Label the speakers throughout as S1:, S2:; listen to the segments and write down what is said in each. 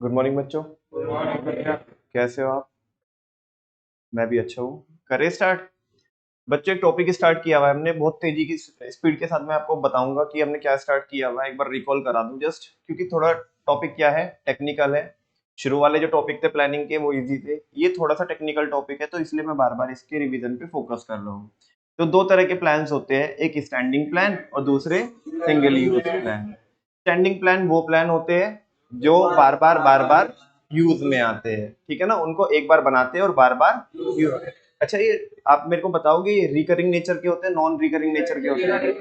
S1: Good morning बच्चों।
S2: Good morning भैया।
S1: कैसे हो आप? मैं भी अच्छा हूँ। करें स्टार्ट। बच्चों एक टॉपिक स्टार्ट किया हुआ है हमने, बहुत तेजी की स्पीड के साथ मैं आपको बताऊंगा कि हमने क्या स्टार्ट किया हुआ है। एक बार रिकॉल करा दूं जस्ट, क्योंकि थोड़ा टॉपिक क्या है, टेक्निकल है। शुरू वाले जो टॉपिक थे प्लानिंग के वो इजी थे, ये थोड़ा सा टेक्निकल टॉपिक है, तो इसलिए मैं बार बार इसके रिवीजन पे फोकस कर रहा हूँ। तो दो तरह के प्लान्स होते हैं, एक स्टैंडिंग प्लान और दूसरे single use plan. Standing plan वो प्लान होते हैं जो बार बार यूज में आते हैं, ठीक है ना, उनको एक बार बनाते हैं और बार बार यूज। अच्छा, ये आप मेरे को बताओगे ये रिकरिंग नेचर के होते हैं, नॉन रिकरिंग नेचर के होते हैं?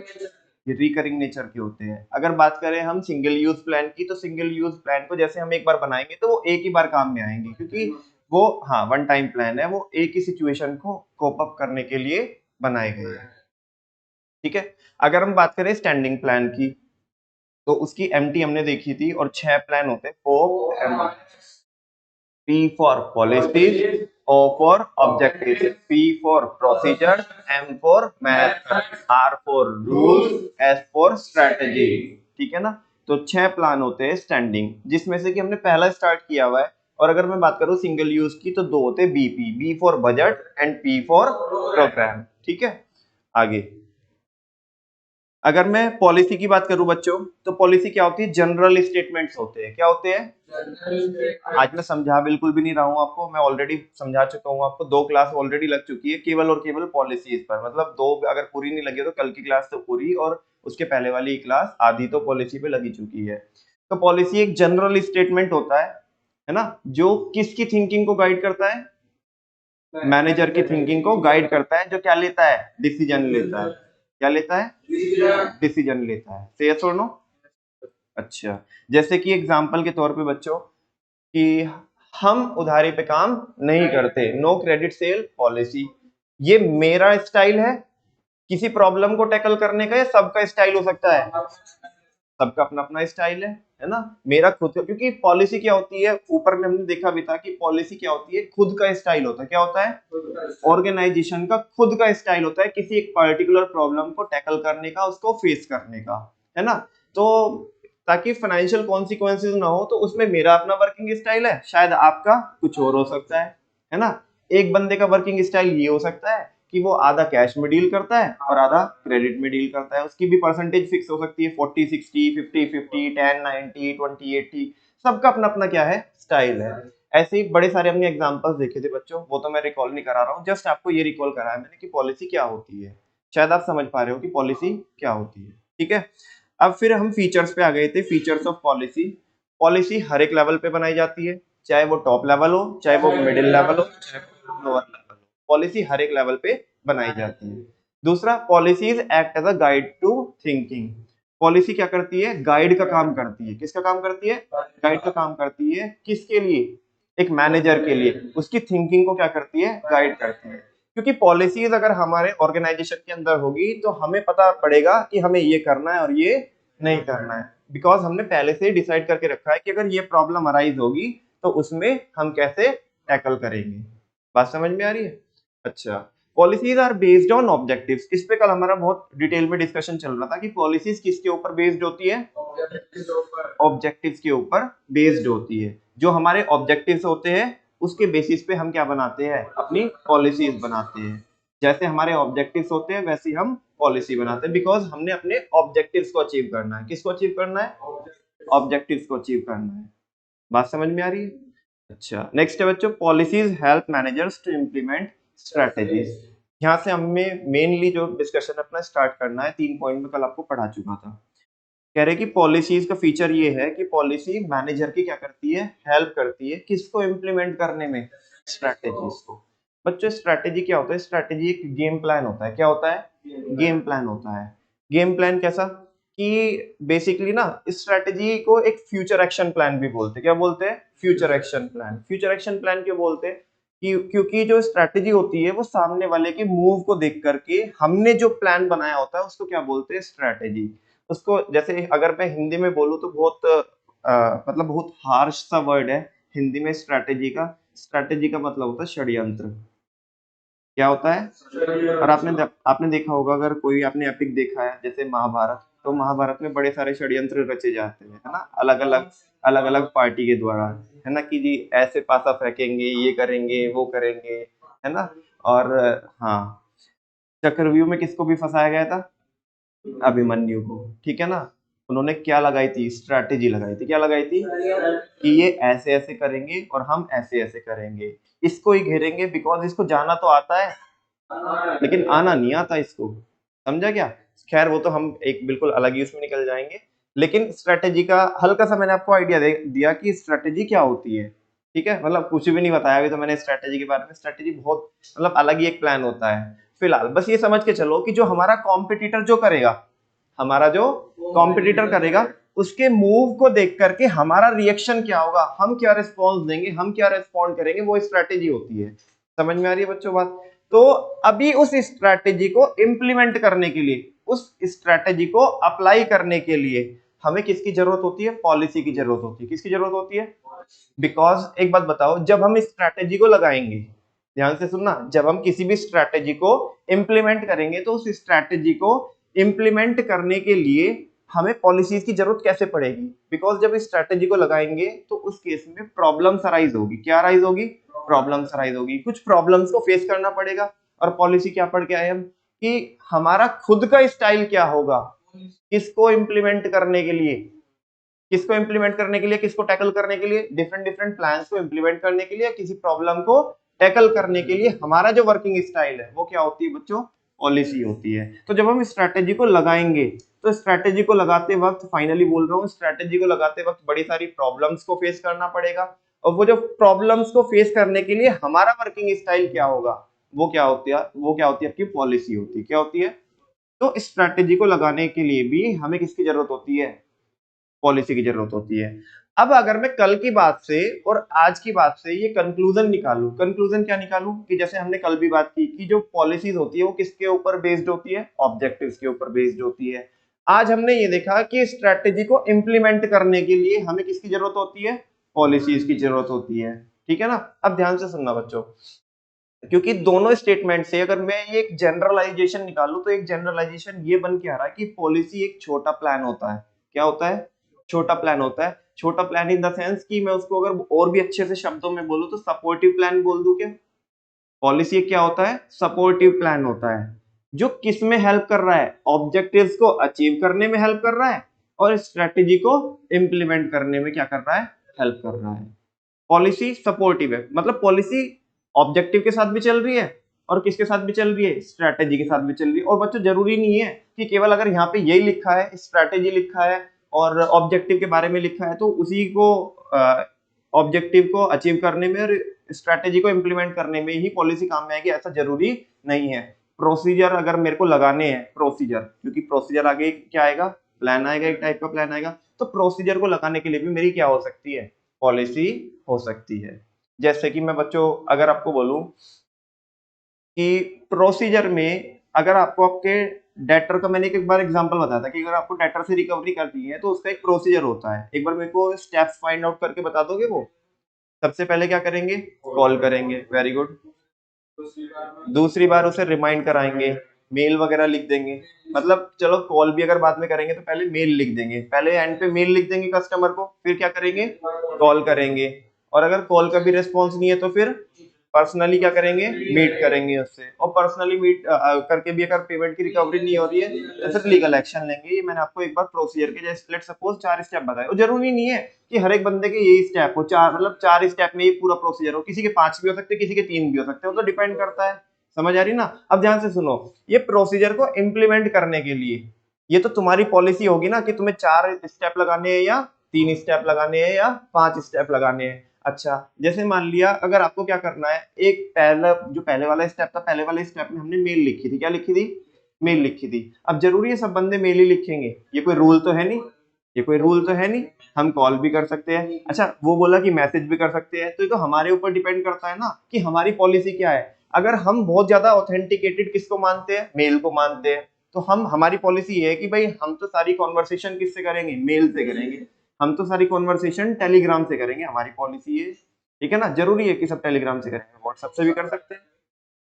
S1: ये रिकरिंग नेचर के होते हैं। अगर बात करें हम सिंगल यूज प्लान की, तो सिंगल यूज प्लान को जैसे हम एक बार बनाएंगे तो वो एक ही बार काम में आएंगे, क्योंकि वो हाँ वन टाइम प्लान है, वो एक ही सिचुएशन को कोप अप करने के लिए बनाए गए हैं। ठीक है। अगर हम बात करें स्टैंडिंग प्लान की, तो उसकी एमटी हमने देखी थी, और 6 प्लान होते हैं, पोप एम। P for policies, O for objectives, P for procedures, M for method, R for rules, S for strategy। ठीक है ना। तो 6 प्लान होते हैं स्टैंडिंग, जिसमें से कि हमने पहला स्टार्ट किया हुआ है। और अगर मैं बात करूं सिंगल यूज की, तो दो होते हैं, BP, B for budget and P for program. ठीक है। आगे अगर मैं पॉलिसी की बात करूं बच्चों, तो पॉलिसी क्या होती है, जनरल स्टेटमेंट्स होते हैं। क्या होते हैं? आज मैं समझा बिल्कुल भी नहीं रहा हूं आपको, मैं ऑलरेडी समझा चुका हूं आपको, 2 क्लास ऑलरेडी लग चुकी है केवल और केवल पॉलिसीज पर। मतलब 2 अगर पूरी नहीं लगी तो कल की क्लास तो पूरी, और उसके पहले वाली क्लास आधी तो पॉलिसी पे लगी चुकी है। तो पॉलिसी एक जनरल स्टेटमेंट होता है ना, जो किसकी थिंकिंग को गाइड करता है? मैनेजर की थिंकिंग को गाइड करता है, जो क्या लेता है, डिसीजन लेता है। क्या लेता है? डिसीजन लेता है। से यस और नो? अच्छा, जैसे कि एग्जांपल के तौर पे बच्चों, कि हम उधारी पे काम नहीं करते, नो क्रेडिट सेल पॉलिसी। ये मेरा स्टाइल है किसी प्रॉब्लम को टैकल करने का, या सबका स्टाइल हो सकता है? सबका अपना अपना स्टाइल है ना। मेरा खुद का, क्योंकि पॉलिसी क्या होती है, ऊपर में हमने देखा भी था कि पॉलिसी क्या होती है, खुद का स्टाइल होता है। क्या होता है? ऑर्गेनाइजेशन का खुद का स्टाइल होता है किसी एक पर्टिकुलर प्रॉब्लम को टैकल करने का, उसको फेस करने का, है ना। तो ताकि फाइनेंशियल कॉन्सिक्वेंसेज ना हो, तो उसमें मेरा अपना वर्किंग स्टाइल है, शायद आपका कुछ और हो सकता है ना। एक बंदे का वर्किंग स्टाइल ये हो सकता है कि वो आधा कैश में डील करता है और आधा क्रेडिट में डील करता है। उसकी भी परसेंटेज फिक्स हो सकती है, 40-60, 50-50, 10-90, 20-80। सबका अपना अपना क्या है, स्टाइल है। ऐसे ही बड़े सारे हमने एग्जांपल्स देखे थे बच्चों, वो तो मैं रिकॉल नहीं करा रहा हूँ, जस्ट आपको ये रिकॉल कराया मैंने कि पॉलिसी क्या होती है। शायद आप समझ पा रहे हो कि पॉलिसी क्या होती है। ठीक है। अब फिर हम फीचर्स पे आ गए थे, फीचर्स ऑफ पॉलिसी। पॉलिसी हर एक लेवल पे बनाई जाती है, चाहे वो टॉप लेवल हो, चाहे वो मिडिल लेवल हो, चाहे वो लोअर लेवल हो। पॉलिसी हर एक लेवल पे बनाई जाती है। दूसरा, policies act as a guide to thinking. Policy क्या करती है, गाइड का काम करती है। किसका काम करती है? गाइड का काम करती है। किसके लिए? एक मैनेजर के लिए। उसकी थिंकिंग को क्या करती है, गाइड करती है। क्योंकि पॉलिसीज अगर हमारे ऑर्गेनाइजेशन के अंदर होगी, तो हमें पता पड़ेगा कि हमें ये करना है और ये नहीं करना है, बिकॉज हमने पहले से डिसाइड करके रखा है कि अगर ये प्रॉब्लम अराइज होगी तो उसमें हम कैसे टैकल करेंगे। बात समझ में आ रही है? अच्छा, policies are based on objectives. इस पे कल हमारा बहुत डिटेल में डिस्कशन चल रहा था कि पॉलिसीज किसके ऊपर बेस्ड होती है, ऑब्जेक्टिव्स के ऊपर बेस्ड होती है। जो हमारे ऑब्जेक्टिव्स होते हैं उसके बेसिस पे हम क्या बनाते हैं, अपनी पॉलिसीज बनाते हैं। जैसे हमारे ऑब्जेक्टिव्स होते हैं वैसे हम पॉलिसी बनाते हैं, बिकॉज हमने अपने ऑब्जेक्टिव्स को अचीव करना है। किसको अचीव करना है? ऑब्जेक्टिव्स को अचीव करना है। बात समझ में आ रही है? अच्छा, नेक्स्ट है बच्चों, policies help managers to implement strategies. यहाँ से हमें मेनली जो डिस्कशन अपना स्टार्ट करना है, 3 पॉइंट में कल आपको पढ़ा चुका था। कह रहे कि पॉलिसीज का फीचर ये है कि पॉलिसी मैनेजर की क्या करती है, हेल्प करती है किसको इम्प्लीमेंट करने में, स्ट्रैटेजीज को। बच्चों स्ट्रैटेजी क्या होता है? स्ट्रैटेजी एक गेम प्लान होता है। क्या होता है? गेम प्लान होता है। गेम प्लान कैसा कि बेसिकली ना, स्ट्रैटेजी को एक फ्यूचर एक्शन प्लान भी बोलते हैं। क्या बोलते हैं? Future action plan. Future action plan क्यों बोलते हैं? कि क्योंकि जो स्ट्रैटेजी होती है वो सामने वाले के मूव को देख करके हमने जो प्लान बनाया होता है उसको क्या बोलते हैं, स्ट्रैटेजी। उसको जैसे अगर मैं हिंदी में बोलूँ तो बहुत मतलब बहुत हार्श सा वर्ड है हिंदी में स्ट्रैटेजी का। स्ट्रैटेजी का मतलब होता है षड्यंत्र। क्या होता है? और आपने देखा होगा, अगर कोई आपने एपिक देखा है जैसे महाभारत, तो महाभारत में बड़े सारे षड्यंत्र रचे जाते हैं, है ना, अलग अलग पार्टी के द्वारा, है ना, कि जी ऐसे पासा फेंकेंगे, ये करेंगे, वो करेंगे, है ना। और हाँ, चक्रव्यूह में किसको भी फंसाया गया था? अभिमन्यु को, ठीक है ना। उन्होंने क्या लगाई थी? स्ट्रैटेजी लगाई थी। क्या लगाई थी? कि ये ऐसे ऐसे करेंगे और हम ऐसे ऐसे करेंगे, इसको ही घेरेंगे, बिकॉज इसको जाना तो आता है लेकिन आना नहीं आता इसको, समझा क्या? खैर वो तो हम एक बिल्कुल अलग ही उसमें निकल जाएंगे, लेकिन स्ट्रेटेजी का हल्का सा मैंने आपको आइडिया दिया कि स्ट्रेटेजी क्या होती है, ठीक है। मतलब कुछ भी नहीं बताया अभी तो मैंने स्ट्रेटेजी के बारे में। स्ट्रेटेजी बहुत मतलब अलग ही एक प्लान होता है। फिलहाल बस ये समझ के चलो कि जो हमारा कॉम्पिटिटर जो करेगा, हमारा जो कॉम्पिटिटर करेगा, उसके मूव को देख करके हमारा रिएक्शन क्या होगा, हम क्या रिस्पॉन्स देंगे, हम क्या रिस्पॉन्ड करेंगे, वो स्ट्रेटेजी होती है। समझ में आ रही है बच्चों बात? तो अभी उस स्ट्रेटेजी को इंप्लीमेंट करने के लिए, उस स्ट्रेटेजी को अप्लाई करने के लिए हमें किसकी जरूरत होती है? पॉलिसी की जरूरत होती है। किसकी जरूरत होती है? बिकॉज एक बात बताओ, जब हम इस स्ट्रेटेजी को लगाएंगे, ध्यान से सुनना, जब हम किसी भी स्ट्रेटेजी को इंप्लीमेंट करेंगे तो उस स्ट्रेटेजी को इंप्लीमेंट करने के लिए हमें पॉलिसीज की जरूरत कैसे पड़ेगी? बिकॉज जब इस स्ट्रेटेजी को लगाएंगे तो उस केस में प्रॉब्लम्स अराइज होगी। क्या अराइज होगी? प्रॉब्लम्स अराइज होगी। कुछ प्रॉब्लम्स को फेस करना पड़ेगा। और पॉलिसी क्या पढ़ के आए हम? कि हमारा खुद का स्टाइल क्या होगा, किसको इंप्लीमेंट करने के लिए, किसको इंप्लीमेंट करने के लिए, किसको टैकल करने के लिए, डिफरेंट डिफरेंट प्लान्स को इंप्लीमेंट करने के लिए, किसी प्रॉब्लम को टैकल करने के लिए हमारा जो वर्किंग स्टाइल है वो क्या होती है बच्चों? पॉलिसी होती है। तो जब हम स्ट्रैटेजी को लगाएंगे तो स्ट्रैटेजी को लगाते वक्त, फाइनली बोल रहा हूँ, स्ट्रैटेजी को लगाते वक्त बड़ी सारी प्रॉब्लम्स को फेस करना पड़ेगा। और वो जो प्रॉब्लम्स को फेस करने के लिए हमारा वर्किंग स्टाइल क्या होगा, वो क्या होती है? वो क्या होती है? आपकी पॉलिसी होती है। क्या होती है? तो स्ट्रैटेजी को लगाने के लिए भी हमें किसकी जरूरत होती है? पॉलिसी की जरूरत होती है। अब अगर मैं कल की बात से और आज की बात से ये कंक्लूजन निकालूं, कंक्लूजन क्या निकालूं? कि जैसे हमने कल भी बात की कि जो पॉलिसीज होती है वो किसके ऊपर बेस्ड होती है? ऑब्जेक्टिव्स के ऊपर बेस्ड होती है। आज हमने ये देखा कि स्ट्रेटेजी को इंप्लीमेंट करने के लिए हमें किसकी जरूरत होती है? पॉलिसीज की जरूरत होती है, ठीक है ना। अब ध्यान से सुनना बच्चों, क्योंकि दोनों स्टेटमेंट से अगर मैं ये एक जनरलाइजेशन निकालूं तो एक जनरलाइजेशन ये बन के आ रहा है कि पॉलिसी एक छोटा प्लान होता है। क्या होता है? छोटा प्लान होता है। छोटा प्लान इन द सेंस कि मैं उसको अगर और भी अच्छे से शब्दों में बोलूं तो सपोर्टिव प्लान बोल दूं क्या? पॉलिसी क्या होता है? सपोर्टिव प्लान होता है, जो किस में हेल्प कर रहा है? ऑब्जेक्टिव्स को अचीव करने में हेल्प कर रहा है और स्ट्रेटेजी को इंप्लीमेंट करने में क्या कर रहा है? हेल्प कर रहा है। पॉलिसी सपोर्टिव है, मतलब पॉलिसी ऑब्जेक्टिव के साथ भी चल रही है और किसके साथ भी चल रही है? स्ट्रैटेजी के साथ भी चल रही है। और बच्चों जरूरी नहीं है कि केवल अगर यहाँ पे यही लिखा है, स्ट्रैटेजी लिखा है और ऑब्जेक्टिव के बारे में लिखा है तो उसी को ऑब्जेक्टिव को अचीव करने में और स्ट्रैटेजी को इंप्लीमेंट करने में ही पॉलिसी काम में आएगी, ऐसा जरूरी नहीं है। प्रोसीजर अगर मेरे को लगाने हैं, प्रोसीजर, क्योंकि प्रोसीजर आगे क्या आएगा? प्लान आएगा, एक टाइप का प्लान आएगा। तो प्रोसीजर को लगाने के लिए भी मेरी क्या हो सकती है? पॉलिसी हो सकती है। जैसे कि मैं बच्चों अगर आपको बोलूं कि प्रोसीजर में अगर आपको आपके डेटर का, मैंने एक बार एग्जांपल बताया था कि अगर आपको डेटर से रिकवरी करनी है तो उसका एक प्रोसीजर होता है। एक बार मेरे को स्टेप्स फाइंड आउट करके बता दोगे वो? सबसे पहले क्या करेंगे? कॉल करेंगे, वेरी गुड। दूसरी बार उसे रिमाइंड कराएंगे, मेल वगैरह लिख देंगे। मतलब चलो कॉल भी अगर बाद में करेंगे तो पहले मेल लिख देंगे, पहले एंड पे मेल लिख देंगे कस्टमर को, फिर क्या करेंगे? कॉल करेंगे। और अगर कॉल का भी रिस्पॉन्स नहीं है तो फिर पर्सनली क्या करेंगे? मीट करेंगे उससे। और पर्सनली मीट करके भी अगर पेमेंट की रिकवरी नहीं हो रही है तो फिर लीगल एक्शन लेंगे। ये मैंने आपको एक बार प्रोसीजर के जैसे लेट सपोज 4 स्टेप बताए। और जरूरी नहीं है कि हर एक बंदे के यही स्टेप हो, चार मतलब 4 स्टेप में ही पूरा प्रोसीजर हो, किसी के 5 भी हो सकते हैं, किसी के 3 भी हो सकते हैं, वो तो डिपेंड करता है। समझ आ रही ना? अब ध्यान से सुनो, ये प्रोसीजर को इंप्लीमेंट करने के लिए ये तो तुम्हारी पॉलिसी होगी ना कि तुम्हें 4 स्टेप लगाने हैं या 3 स्टेप लगाने हैं या 5 स्टेप लगाने हैं। अच्छा, जैसे मान लिया अगर आपको क्या करना है, एक पहला जो पहले वाला स्टेप था, पहले वाले स्टेप में हमने मेल लिखी थी। क्या लिखी थी? मेल लिखी थी। अब जरूरी है सब बंदे मेल ही लिखेंगे? ये कोई रूल तो है नहीं, ये कोई रूल तो है नहीं। हम कॉल भी कर सकते हैं। अच्छा, वो बोला कि मैसेज भी कर सकते हैं, तो ये तो हमारे ऊपर डिपेंड करता है ना कि हमारी पॉलिसी क्या है। अगर हम बहुत ज्यादा ऑथेंटिकेटेड किसको मानते हैं? मेल को मानते हैं। तो हम हमारी पॉलिसी ये है कि भाई हम तो सारी कॉन्वर्सेशन किससे करेंगे? मेल से करेंगे। हम तो सारी कॉन्वर्सेशन टेलीग्राम से करेंगे, हमारी पॉलिसी है, ठीक है ना। जरूरी है कि सब टेलीग्राम से करेंगे? व्हाट्सएप से भी कर सकते हैं।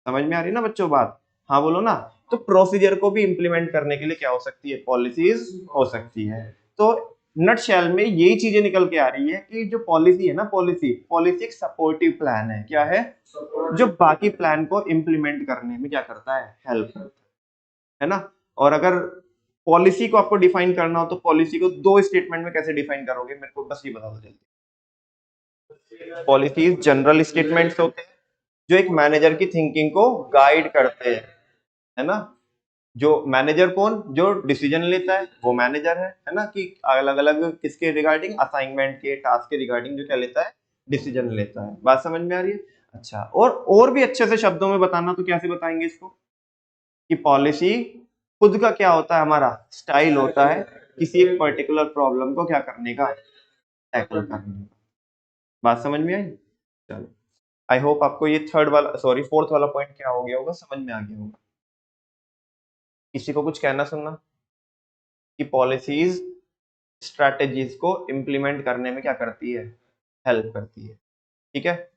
S1: समझ में आ रही है ना बच्चों बात? हाँ बोलो ना। तो प्रोसीजर को भी इंप्लीमेंट करने के लिए क्या हो सकती है, पॉलिसीज हो सकती है। तो नटशेल में यही चीजें निकल के आ रही है कि जो पॉलिसी है ना, पॉलिसी एक सपोर्टिव प्लान है। क्या है? जो बाकी प्लान को इंप्लीमेंट करने में क्या करता है, हेल्प करता है ना। और अगर पॉलिसी को आपको डिफाइन करना हो तो पॉलिसी को दो स्टेटमेंट में कैसे डिफाइन करोगे, मेरे को बस ये बता दो जल्दी। पॉलिसीज जनरल स्टेटमेंट्स होते हैं जो एक मैनेजर की थिंकिंग को गाइड करते हैं, है ना। जो मैनेजर कौन, जो डिसीजन लेता है वो मैनेजर है ना, कि अलग अलग किसके रिगार्डिंग, असाइनमेंट के, टास्क के रिगार्डिंग जो क्या लेता है, डिसीजन लेता है। बात समझ में आ रही है? अच्छा, और भी अच्छे से शब्दों में बताना तो कैसे बताएंगे इसको, कि पॉलिसी खुद का क्या होता है, हमारा स्टाइल होता है किसी एक पर्टिकुलर प्रॉब्लम को क्या करने का, टैकल करने का। बात समझ में आई? चलो, आई होप आपको ये फोर्थ वाला पॉइंट क्या हो गया होगा, समझ में आ गया होगा। किसी को कुछ कहना सुनना कि पॉलिसीज स्ट्रैटेजीज को इंप्लीमेंट करने में क्या करती है, हेल्प करती है। ठीक है,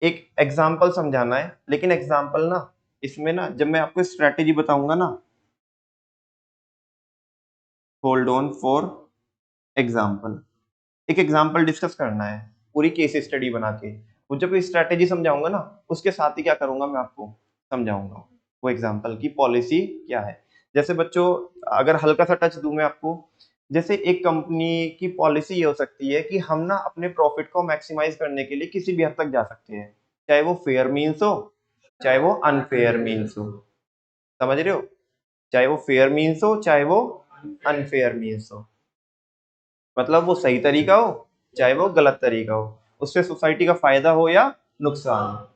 S1: एक एग्जांपल समझाना है, लेकिन एग्जांपल ना, इसमें ना जब मैं आपको स्ट्रैटेजी बताऊंगा ना, होल्ड ऑन फॉर एग्जांपल, एक एग्जांपल डिस्कस करना है पूरी केस स्टडी बना के। वो जब स्ट्रैटेजी समझाऊंगा ना, उसके साथ ही क्या करूंगा, मैं आपको समझाऊंगा वो एग्जांपल की पॉलिसी क्या है। जैसे बच्चों, अगर हल्का सा टच दूं मैं आपको, जैसे एक कंपनी की पॉलिसी ये हो सकती है कि हम ना अपने प्रॉफिट को मैक्सिमाइज करने के लिए किसी भी हद तक जा सकते हैं, चाहे वो फेयर मीन्स हो, चाहे वो अनफेयर मीन्स हो। समझ रहे हो? चाहे वो फेयर मीन्स हो, चाहे वो अनफेयर मीन्स हो, मतलब वो सही तरीका हो, चाहे वो गलत तरीका हो, उससे सोसाइटी का फायदा हो या नुकसान।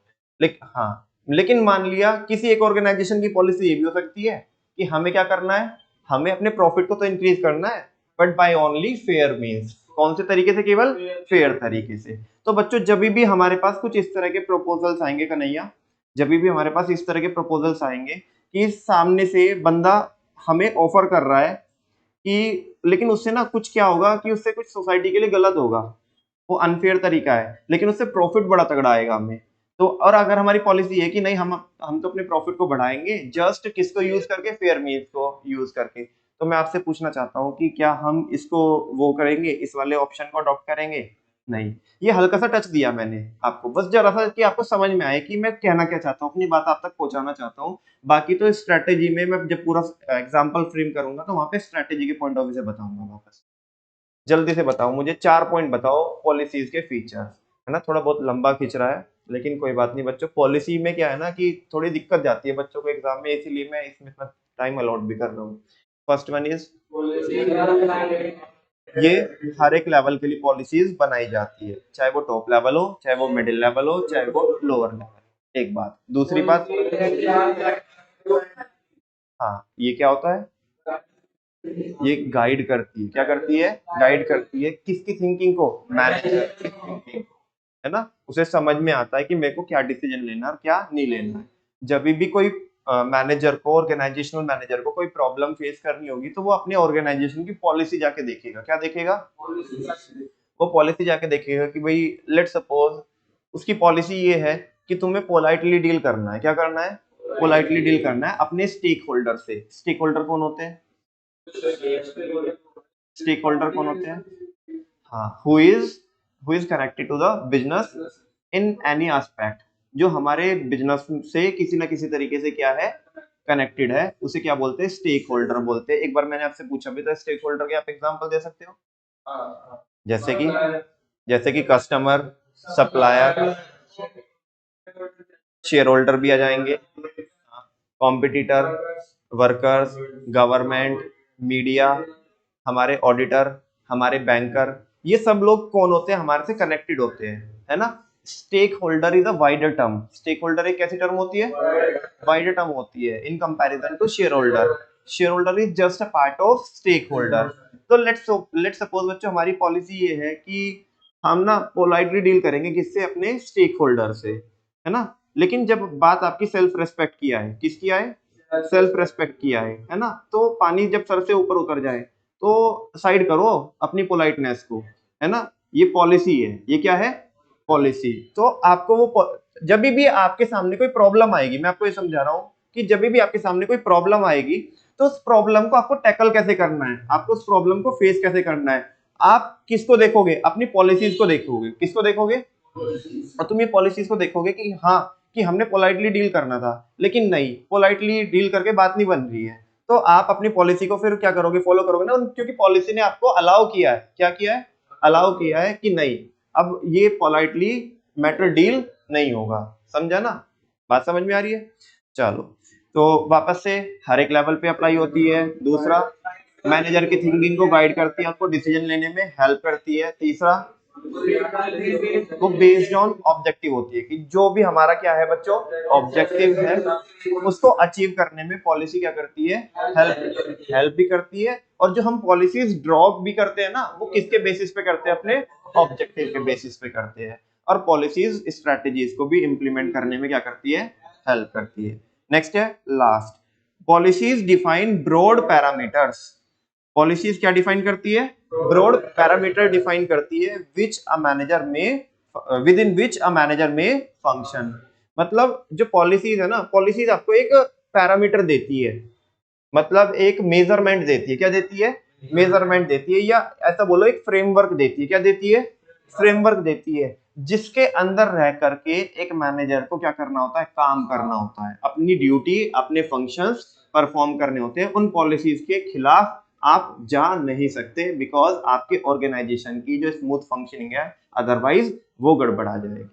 S1: लेकिन मान लिया किसी एक ऑर्गेनाइजेशन की पॉलिसी ये भी हो सकती है कि हमें क्या करना है, हमें अपने प्रॉफिट को तो इंक्रीज करना है, but by only fair means. कौन से तरीके से? केवल फेयर तरीके से। तो बच्चों, जब भी हमारे पास कुछ इस तरह के प्रपोजल्स आएंगे कन्हैया, जब भी हमारे पास इस तरह के प्रपोजल्स आएंगे कि सामने से बंदा हमें ऑफर कर रहा है कि, लेकिन उससे ना कुछ क्या होगा कि उससे कुछ सोसाइटी के लिए गलत होगा, वो अनफेयर तरीका है, लेकिन उससे प्रॉफिट बड़ा तगड़ा आएगा हमें। तो और अगर हमारी पॉलिसी है कि नहीं, हम तो अपने प्रॉफिट को बढ़ाएंगे, जस्ट किसको यूज करके, फेयर मीन्स को यूज करके। तो मैं आपसे पूछना चाहता हूँ कि क्या हम इसको वो करेंगे, इस वाले ऑप्शन को अडॉप्ट करेंगे? नहीं। ये हल्का सा टच दिया मैंने आपको, बस जरा सा कि आपको समझ में आए कि मैं कहना क्या चाहता हूँ, अपनी बात आप तक पहुंचाना चाहता हूँ। बाकी तो स्ट्रेटेजी में मैं जब पूरा एग्जांपल फ्रेम करूंगा तो वहां पे स्ट्रेटेजी के पॉइंट ऑफ व्यू से बताऊंगा वापस। जल्दी से बताओ मुझे 4 पॉइंट बताओ पॉलिसीज के फीचर्स, है ना। थोड़ा बहुत लंबा खींच रहा है, लेकिन कोई बात नहीं बच्चों, पॉलिसी में क्या है ना कि थोड़ी दिक्कत जाती है बच्चों को एग्जाम में, इसीलिए मैं इसमें इतना टाइम अलॉट भी कर रहा हूँ। फर्स्ट वन इज, ये हर एक लेवल के लिए पॉलिसीज बनाई जाती है, चाहे वो टॉप लेवल हो, चाहे वो मिडिल लेवल हो, चाहे वो लोअर लेवल। एक बात, दूसरी बात, हाँ, ये क्या होता है, ये गाइड करती है, क्या करती है, गाइड करती है किसकी थिंकिंग को, मैनेजर की थिंकिंग, है ना। उसे समझ में आता है कि मेरे को क्या डिसीजन लेना है और क्या नहीं लेना है। जब भी कोई मैनेजर को, ऑर्गेनाइजेशनल मैनेजर को कोई प्रॉब्लम फेस करनी होगी तो वो अपने ऑर्गेनाइजेशन की पॉलिसी जाके देखेगा। क्या देखेगा? वो पॉलिसी जाके देखेगा कि भाई लेट सपोज उसकी पॉलिसी ये है कि तुम्हें पोलाइटली डील करना है। क्या करना है? पोलाइटली डील करना है अपने स्टेक होल्डर से। स्टेक होल्डर कौन होते हैं? स्टेक होल्डर कौन होते हैं? हाँ, who is connected to the business in any aspect, जो हमारे बिजनेस से किसी ना किसी तरीके से क्या है, कनेक्टेड है, उसे क्या बोलते हैं, स्टेक होल्डर बोलते हैं। एक बार मैंने आपसे पूछा भी था स्टेक होल्डर के, आप एग्जांपल दे सकते हो? जैसे कि, कस्टमर, सप्लायर, शेयर होल्डर भी आ जाएंगे, कॉम्पिटिटर, वर्कर्स, गवर्नमेंट, मीडिया, हमारे ऑडिटर, हमारे बैंकर, ये सब लोग कौन होते हैं, हमारे से कनेक्टेड होते हैं, है ना। Stakeholder is a wider term. Stakeholder एक कैसी टर्म होती है, वाइडर टर्म होती है in comparison to shareholder. Shareholder is just a part of stakeholder. तो लेट्स सपोज बच्चों, हमारी पॉलिसी ये है कि हम ना पोलाइटली डील करेंगे किससे, अपने स्टेक होल्डर से, है ना। लेकिन जब बात आपकी सेल्फ रेस्पेक्ट की आए, किसकी आए, सेल्फ रेस्पेक्ट की आए, है ना, तो पानी जब सर से ऊपर उतर जाए तो साइड करो अपनी पोलाइटनेस को, है ना। ये पॉलिसी है, ये क्या है, पॉलिसी। तो आपको वो जब भी आपके सामने कोई प्रॉब्लम आएगी, मैं आपको ये समझा रहा हूँ, कि जब भी आपके सामने कोई प्रॉब्लम आएगी तो उस प्रॉब्लम को आपको टैकल कैसे करना है, आपको उस प्रॉब्लम को फेस कैसे करना है। आप किसको देखोगे, अपनी पॉलिसीज को देखोगे। किसको देखोगे, और तुम ये पॉलिसीज को देखोगे कि हाँ कि हमने पोलाइटली डील करना था, लेकिन नहीं, पोलाइटली डील करके बात नहीं बन रही है, तो आप अपनी पॉलिसी को फिर क्या करोगे, फॉलो करोगे ना, क्योंकि पॉलिसी ने आपको अलाउ किया है, क्या किया है, अलाउ किया है कि नहीं अब ये पोलाइटली मैटर डील नहीं होगा। समझा ना, बात समझ में आ रही है। चलो, तो वापस से हर एक लेवल पे अप्लाई होती है। दूसरा, मैनेजर की थिंकिंग को गाइड करती है, आपको डिसीजन लेने में हेल्प करती है। तीसरा, वो बेस्ड ऑन ऑब्जेक्टिव होती है कि जो भी हमारा क्या है बच्चों, ऑब्जेक्टिव है, उसको अचीव करने में पॉलिसी क्या करती है, हेल्प भी करती है। और जो हम पॉलिसीज ड्रॉ भी करते हैं ना, वो किसके बेसिस पे करते हैं, अपने ऑब्जेक्टिव के बेसिस पे करते हैं। और पॉलिसीज स्ट्रेटेजीज को भी इंप्लीमेंट करने में क्या करती है, हेल्प करती है। नेक्स्ट है last, policies define broad parameters. Policies क्या डिफाइन करती है, ब्रॉड पैरामीटर डिफाइन करती है which a manager may, within which a manager may function. मतलब जो पॉलिसीज है ना, पॉलिसीज आपको एक पैरामीटर देती है, मतलब एक मेजरमेंट देती है। क्या देती है, मेजरमेंट देती है, या ऐसा बोलो एक फ्रेमवर्क देती है। क्या देती है, फ्रेमवर्क देती है, जिसके अंदर रह करके एक मैनेजर को क्या करना होता है, काम करना होता है, अपनी ड्यूटी, अपने फंक्शंस परफॉर्म करने होते हैं। उन पॉलिसीज के खिलाफ आप जा नहीं सकते, बिकॉज आपके ऑर्गेनाइजेशन की जो स्मूथ फंक्शनिंग है, अदरवाइज वो गड़बड़ा जाएगी।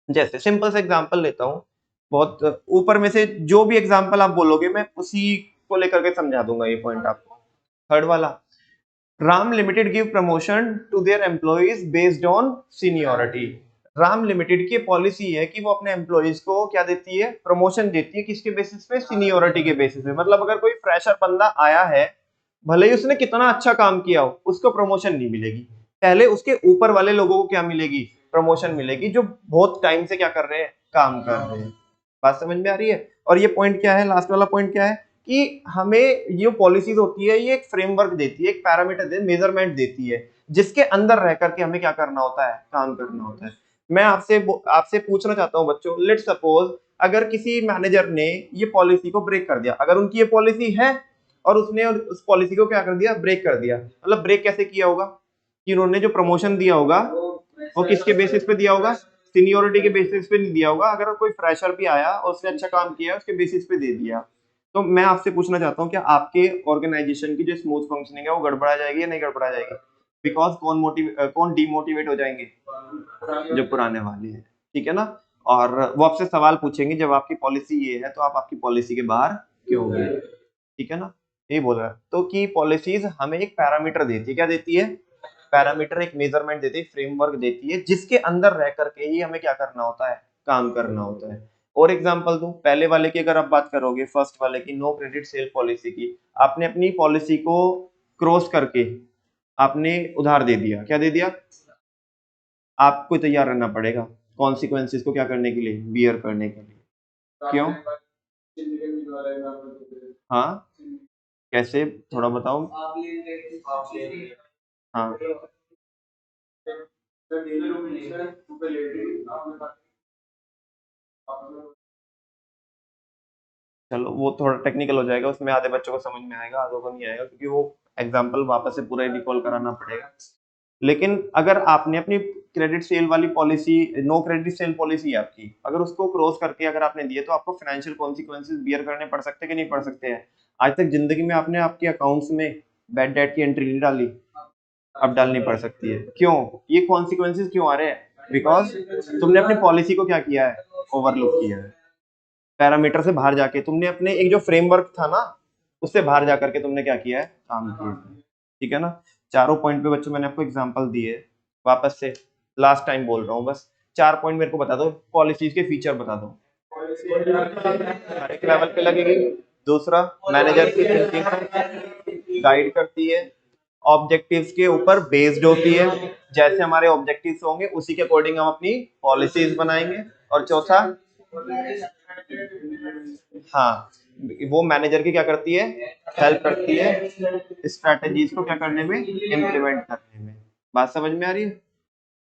S1: जैसे सिंपल सा एग्जांपल लेता हूं, बहुत ऊपर में से जो भी एग्जांपल आप बोलोगे मैं उसी को लेकर के समझा दूंगा ये पॉइंट आपको। थर्ड वाला, Ram limited give promotion to their employees based on seniority. Ram limited की पॉलिसी है कि वो अपने एम्प्लॉइज को क्या देती है, प्रमोशन देती है, किसके बेसिस पे, सीनियोरिटी के बेसिस पे। मतलब अगर कोई फ्रेशर बंदा आया है, भले ही उसने कितना अच्छा काम किया हो, उसको प्रमोशन नहीं मिलेगी, पहले उसके ऊपर वाले लोगों को क्या मिलेगी, प्रमोशन मिलेगी, जो बहुत टाइम से क्या कर रहे हैं, काम कर रहे हैं। बात समझ में आ रही है। और ये पॉइंट क्या है, लास्ट वाला पॉइंट क्या है, कि हमें ये पॉलिसीज होती है, ये एक फ्रेमवर्क देती है, एक पैरामीटर देती है, मेजरमेंट देती है, जिसके अंदर रह करके हमें क्या करना होता है, काम करना होता है। मैं आपसे आपसे पूछना चाहता हूं बच्चों, लेट सपोज अगर किसी मैनेजर ने ये पॉलिसी को ब्रेक कर दिया, अगर उनकी ये पॉलिसी है और उसने उस पॉलिसी को क्या कर दिया, ब्रेक कर दिया, मतलब ब्रेक कैसे किया होगा, कि उन्होंने जो प्रमोशन दिया होगा वो किसके बेसिस पे दिया होगा, सीनियोरिटी के बेसिस पे नहीं दिया होगा। अगर कोई फ्रेशर भी आया और उसने अच्छा काम किया, उसके बेसिस पे दे दिया। तो मैं आपसे पूछना चाहता हूँ, क्या आपके ऑर्गेनाइजेशन की जो स्मूथ फंक्शनिंग है वो गड़बड़ा जाएगी या नहीं गड़बड़ा जाएगी। बिकॉज कौन डिमोटिवेट हो जाएंगे, जो पुराने वाले हैं, ठीक है ना। और वो आपसे सवाल पूछेंगे, जब आपकी पॉलिसी ये है तो आप आपकी पॉलिसी के बाहर क्यों गए, ठीक है ना। ये बोल रहा है तो कि पॉलिसीज हमें एक पैरामीटर देती है, क्या देती है, पैरामीटर, एक मेजरमेंट देती है, फ्रेमवर्क देती है, जिसके अंदर रह करके ही हमें क्या करना होता है, काम करना होता है। और एग्जांपल दूं, पहले वाले की अगर आप बात करोगे, फर्स्ट वाले की, नो क्रेडिट सेल पॉलिसी की, आपने अपनी पॉलिसी को क्रॉस करके आपने उधार दे दिया, क्या दे दिया, आपको तैयार रहना पड़ेगा कॉन्सिक्वेंसेस को क्या करने के लिए, बियर करने के लिए। क्यों, हाँ, कैसे, थोड़ा बताओ। हाँ, चलो वो थोड़ा टेक्निकल हो जाएगा, उसमें आधे बच्चों को समझ में आएगा, आधों को नहीं आएगा, क्योंकि वो एग्जाम्पल वापस से पूरा रिकॉल कराना पड़ेगा। लेकिन अगर आपने अपनी क्रेडिट सेल वाली policy, no credit sale policy है आपकी, अगर उसको क्रॉस करके अगर आपने दिए, तो आपको फाइनेंशियल कॉन्सिक्वेंसेस बियर करने पड़ सकते हैं कि नहीं पड़ सकते हैं। आज तक जिंदगी में आपने आपके अकाउंट्स में बैड डेट की एंट्री नहीं डाली, अब डालनी पड़ सकती है। क्यों, ये कॉन्सिक्वेंसेस क्यों आ रहे हैं, बिकॉज तुमने अपनी पॉलिसी को क्या किया है, ओवरलुक किया है, पैरामीटर से बाहर जाके तुमने अपने एक जो फ्रेमवर्क था ना, उससे बाहर जाकर के तुमने क्या किया है, काम किया है, ठीक है ना। चारों पॉइंट पे बच्चों मैंने आपको एग्जांपल दिए, वापस से लास्ट टाइम बोल रहा हूँ, बस 4 पॉइंट मेरे को बता दो, पॉलिसीज के फीचर बता दो, हर एक लेवल पे लगेगी। दूसरा, मैनेजर की थिंकिंग गाइड करती है, ऑब्जेक्टिव्स के ऊपर बेस्ड होती है, जैसे हमारे ऑब्जेक्टिव्स होंगे उसी के अकॉर्डिंग हम अपनी पॉलिसीज बनाएंगे। और चौथा, हाँ, वो मैनेजर की क्या करती है, हेल्प करती है स्ट्रैटेजीज को क्या करने में, इम्प्लीमेंट करने में। बात समझ में आ रही है।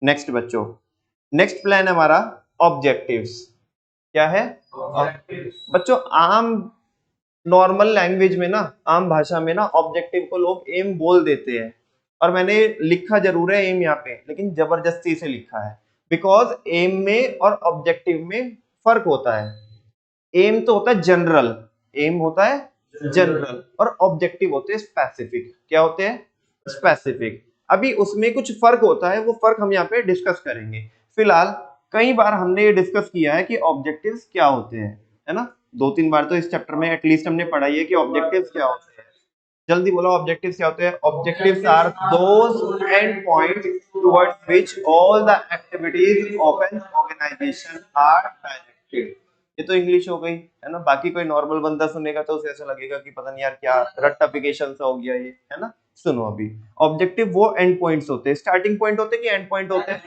S1: नेक्स्ट बच्चों, नेक्स्ट प्लान हमारा ऑब्जेक्टिव्स। क्या है बच्चों? आम नॉर्मल लैंग्वेज में ना, आम भाषा में ना, ऑब्जेक्टिव को लोग एम बोल देते हैं, और मैंने लिखा जरूर है एम यहाँ पे, लेकिन जबरदस्ती से लिखा है, बिकॉज एम में और ऑब्जेक्टिव में फर्क होता है। एम तो होता है जनरल, एम होता है जनरल, और ऑब्जेक्टिव होते हैं स्पेसिफिक। क्या होते हैं? स्पेसिफिक। अभी उसमें कुछ फर्क होता है, वो फर्क हम यहाँ पे डिस्कस करेंगे। फिलहाल कई बार हमने ये डिस्कस किया है कि ऑब्जेक्टिव्स क्या होते हैं, है ना? 2-3 बार तो इस चैप्टर में एटलीस्ट हमने पढ़ा ही है कि ऑब्जेक्टिव्स क्या होते हैं। जल्दी बोलो, ऑब्जेक्टिव्स क्या होते हैं? Objectives are those end points towards which all the activities of an organisation are directed. ये तो इंग्लिश हो गई, है ना? बाकी कोई नॉर्मल बंदा सुनेगा तो उसे ऐसा लगेगा कि पता नहीं यार क्या रट्टाफिकेशन सा हो गया ये, है ना? सुनो, अभी ऑब्जेक्टिव वो एंड पॉइंट्स होते हैं, स्टार्टिंग पॉइंट होते हैं कि एंड पॉइंट होते हैं?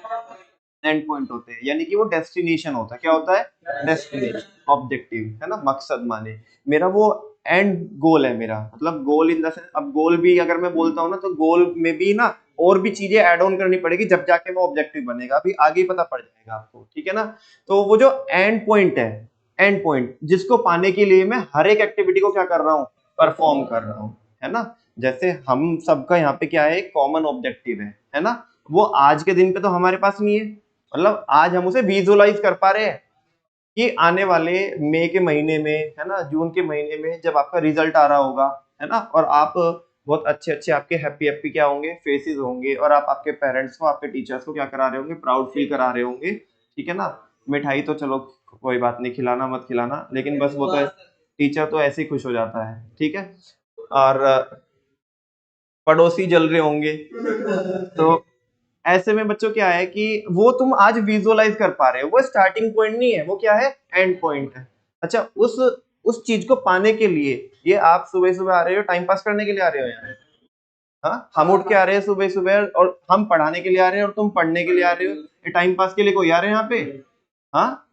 S1: एंड पॉइंट होते हैं, यानी कि वो डेस्टिनेशन होता है। क्या होता है? डेस्टिनेशन। ऑब्जेक्टिव है ना, मकसद माने मेरा वो एंड गोल है मेरा, मतलब गोल इन द सेंस, अब गोल भी अगर मैं बोलता हूँ ना, तो गोल में भी ना और भी चीजें ऐड ऑन करनी पड़ेगी, जब जाके वो ऑब्जेक्टिव बनेगा, अभी आगे ही पता पड़ जाएगा आपको, ठीक है ना? तो वो जो एंड पॉइंट है, एंड पॉइंट जिसको पाने के लिए मैं हर एक एक्टिविटी को क्या कर रहा हूँ? परफॉर्म कर रहा हूँ, है ना? जैसे हम सबका यहाँ पे क्या है? कॉमन ऑब्जेक्टिव है ना? वो आज के दिन पे तो हमारे पास नहीं है, मतलब आज हम उसे विजुअलाइज कर पा रहे हैं कि आने वाले मई के महीने में, है ना, जून के महीने में जब आपका रिजल्ट आ रहा होगा, है ना, और आप बहुत अच्छे अच्छे आपके हैप्पी हैप्पी क्या होंगे? फेसेस होंगे, और आप आपके पेरेंट्स को, आपके टीचर्स को क्या करा रहे होंगे? प्राउड फील करा रहे होंगे, ठीक है ना? मिठाई तो चलो कोई बात नहीं, खिलाना मत खिलाना, लेकिन बस वो तो टीचर तो ऐसे ही खुश हो जाता है, ठीक है? और पड़ोसी जल रहे होंगे, तो ऐसे में बच्चों क्या है कि वो तुम आज विजुअलाइज कर पा रहे हो, वो स्टार्टिंग पॉइंट नहीं है, वो क्या है? एंड पॉइंट है। अच्छा, उस चीज को पाने के लिए, ये आप सुबह सुबह आ रहे हो टाइम पास करने के लिए आ रहे हो यहाँ? हाँ, हम उठ के आ रहे हैं सुबह सुबह, और हम पढ़ाने के लिए आ रहे हैं, और तुम पढ़ने के लिए आ रहे हो। ये टाइम पास के लिए कोई आ रहे हैं यहाँ पे? हाँ,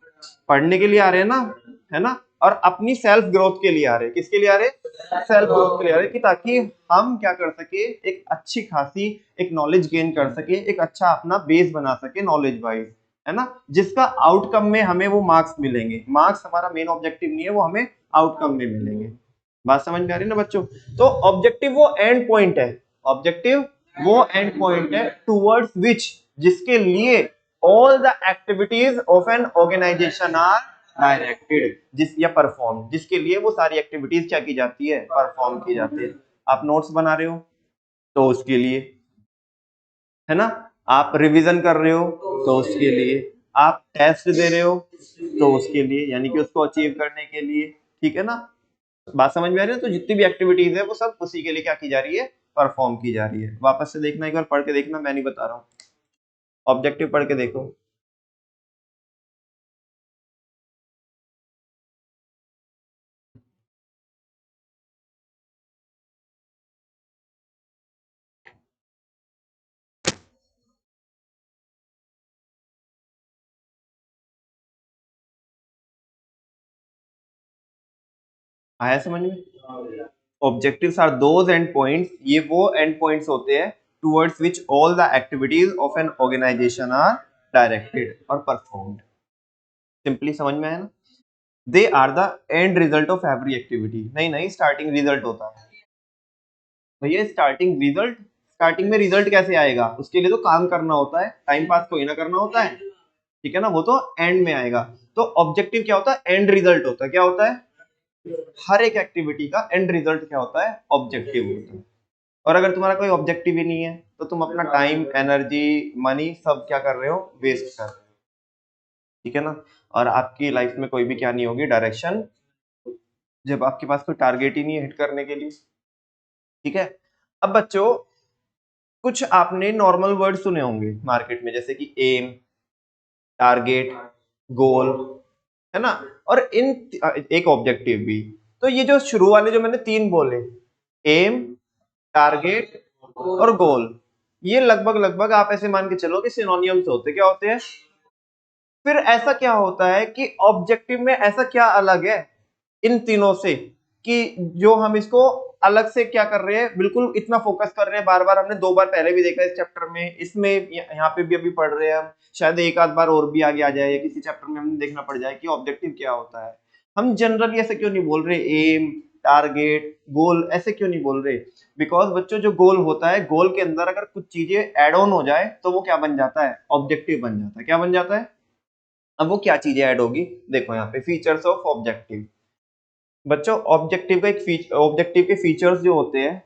S1: पढ़ने के लिए आ रहे हैं ना, है ना? और अपनी सेल्फ ग्रोथ के लिए आ रहे हैं। किसके लिए आ रहे हैं? सेल्फ ग्रोथ के लिए आ रहे हैं, कि ताकि हम क्या कर सके? एक अच्छी खासी एक नॉलेज गेन कर सके, एक अच्छा अपना बेस बना सके नॉलेज वाइज, है ना? जिसका आउटकम में हमें वो मार्क्स मिलेंगे। मार्क्स हमारा मेन ऑब्जेक्टिव नहीं है, वो हमें आउटकम में मिलेंगे। बात समझ में आ रही है ना बच्चों? तो ऑब्जेक्टिव वो एंड पॉइंट है, ऑब्जेक्टिव वो एंड पॉइंट है टुवर्ड्स विच, जिसके लिए all the activities of an organization are directed, जिस या परफॉर्म, जिसके लिए वो सारी एक्टिविटीज क्या की जाती है? परफॉर्म की जाती है। आप नोट्स बना रहे हो तो उसके लिए, है ना? आप रिवीजन कर रहे हो तो उसके लिए, आप टेस्ट दे रहे हो तो उसके लिए, यानी कि उसको अचीव करने के लिए, ठीक है ना? बात समझ में आ रही है? तो जितनी भी एक्टिविटीज है वो सब उसी के लिए क्या की जा रही है? परफॉर्म की जा रही है। वापस से देखना, एक बार पढ़ के देखना, मैं नहीं बता रहा हूँ, ऑब्जेक्टिव पढ़ के देखो। आया समझ में? Objectives are those end points, ये वो एंड पॉइंट्स होते हैं towards which all the activities of an organisation are directed और परफॉर्म्ड। सिंपली समझ में आया ना? They are the end result of every activity. नहीं नहीं, स्टार्टिंग रिजल्ट होता है भैया, स्टार्टिंग रिजल्ट। स्टार्टिंग में रिजल्ट कैसे आएगा? उसके लिए तो काम करना होता है, टाइम पास कोई ना करना होता है, ठीक है ना? वो तो एंड में आएगा। तो ऑब्जेक्टिव क्या होता है? एंड रिजल्ट होता है। क्या होता है? हर एक एक्टिविटी का एंड रिजल्ट क्या होता है? ऑब्जेक्टिव होता है। और अगर तुम्हारा कोई ऑब्जेक्टिव ही नहीं है, तो तुम अपना टाइम, एनर्जी, मनी सब क्या कर रहे हो? वेस्ट कर रहे हो, ठीक है ना? और आपकी लाइफ में कोई भी क्या नहीं होगी? डायरेक्शन, जब आपके पास कोई टारगेट ही नहीं है हिट करने के लिए, ठीक है? अब बच्चों, कुछ आपने नॉर्मल वर्ड सुने होंगे मार्केट में, जैसे कि एम, टारगेट, गोल, है ना? और इन एक ऑब्जेक्टिव भी। तो ये जो शुरू वाले जो मैंने 3 बोले, एम, टारगेट और गोल, ये लगभग लगभग आप ऐसे मान के चलो कि सिनोनियम्स होते। क्या होते हैं? फिर ऐसा क्या होता है कि ऑब्जेक्टिव में ऐसा क्या अलग है इन तीनों से, कि जो हम इसको अलग से क्या कर रहे हैं, बिल्कुल इतना फोकस कर रहे हैं, बार बार हमने 2 बार पहले भी देखा इस चैप्टर में, इसमें यहाँ पे भी अभी पढ़ रहे हैं हम, शायद एक आध बार और भी आगे आ जाए, किसी चैप्टर में हमें देखना पड़ जाए कि ऑब्जेक्टिव क्या होता है। हम जनरली ऐसे क्यों नहीं बोल रहे एम, टारगेट, गोल, ऐसे क्यों नहीं बोल रहे? बिकॉज बच्चों जो गोल होता है, गोल के अंदर अगर कुछ चीजें एड ऑन हो जाए तो वो क्या बन जाता है, ऑब्जेक्टिव बन जाता है। क्या बन जाता है? अब वो क्या चीजें ऐड होगी, देखो यहाँ पे फीचर्स ऑफ ऑब्जेक्टिव। बच्चों ऑब्जेक्टिव का एक ऑब्जेक्टिव के फीचर्स जो होते हैं,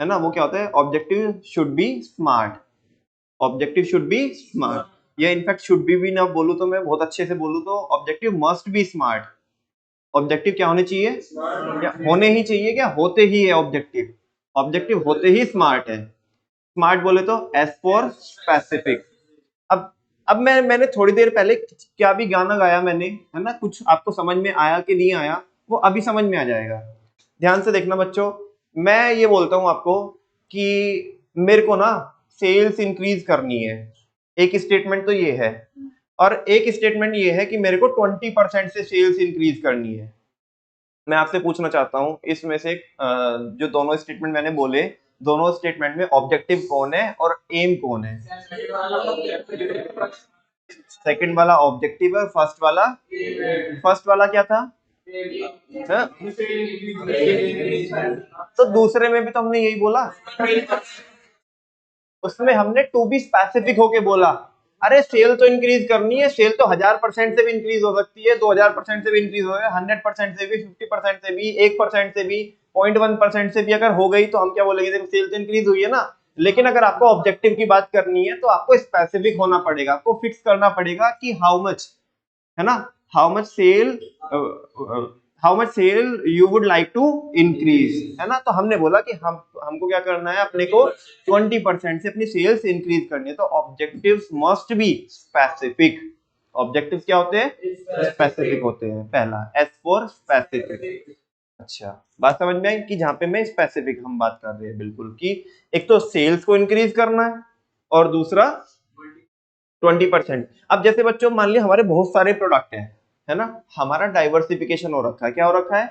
S1: है ना, वो क्या होता है, objective should be smart, objective should be smart, या इनफैक्ट शुड भी ना बोलूं तो मैं बहुत अच्छे से बोलूं तो objective must B smart. Objective क्या होने चाहिए, या होने ही चाहिए, क्या होते ही है ऑब्जेक्टिव, ऑब्जेक्टिव होते ही स्मार्ट है। स्मार्ट बोले तो एज फॉर स्पेसिफिक। अब मैंने थोड़ी देर पहले क्या भी गाना गाया मैंने, है ना, कुछ आपको समझ में आया कि नहीं आया वो अभी समझ में आ जाएगा। ध्यान से देखना बच्चों, मैं ये बोलता हूं आपको कि मेरे को ना सेल्स इंक्रीज करनी है, एक स्टेटमेंट तो ये है, और एक स्टेटमेंट ये है कि मेरे को 20% से सेल्स इंक्रीज करनी है। मैं आपसे पूछना चाहता हूं इसमें से जो दोनों स्टेटमेंट मैंने बोले, दोनों स्टेटमेंट में ऑब्जेक्टिव कौन है और एम कौन है? सेकंड वाला ऑब्जेक्टिव है, फर्स्ट वाला क्या था? हाँ? तो दूसरे में भी तो हमने यही बोला, उसमें हमने टू बी स्पेसिफिक होके बोला। अरे सेल तो इंक्रीज करनी है, सेल तो 1000% से भी इंक्रीज हो सकती है, 2000% से भी इंक्रीज हो गया, 100% से भी, 50% से भी, 1% से भी, 0.1% से भी अगर हो गई तो हम क्या बोलेंगे, देखो सेल तो इंक्रीज हुई है ना। लेकिन अगर आपको ऑब्जेक्टिव की बात करनी है तो आपको स्पेसिफिक होना पड़ेगा, आपको फिक्स करना पड़ेगा कि हाउ मच, है ना, how much sale, how much sale you would like to increase, है ना। तो हमने बोला कि हमको क्या करना है, अपने को 20% से अपनी सेल्स इंक्रीज करनी है। तो objectives must be specific. Objectives क्या होते हैं, स्पेसिफिक होते हैं। पहला एस फॉर स्पेसिफिक। अच्छा, बात समझ में आई कि जहां पे मैं स्पेसिफिक हम बात कर रहे हैं बिल्कुल, कि एक तो सेल्स को इंक्रीज करना है और दूसरा 20%। अब जैसे बच्चों मान लिया हमारे बहुत सारे प्रोडक्ट हैं, है ना, हमारा डाइवर्सिफिकेशन हो रखा है। क्या हो रखा है?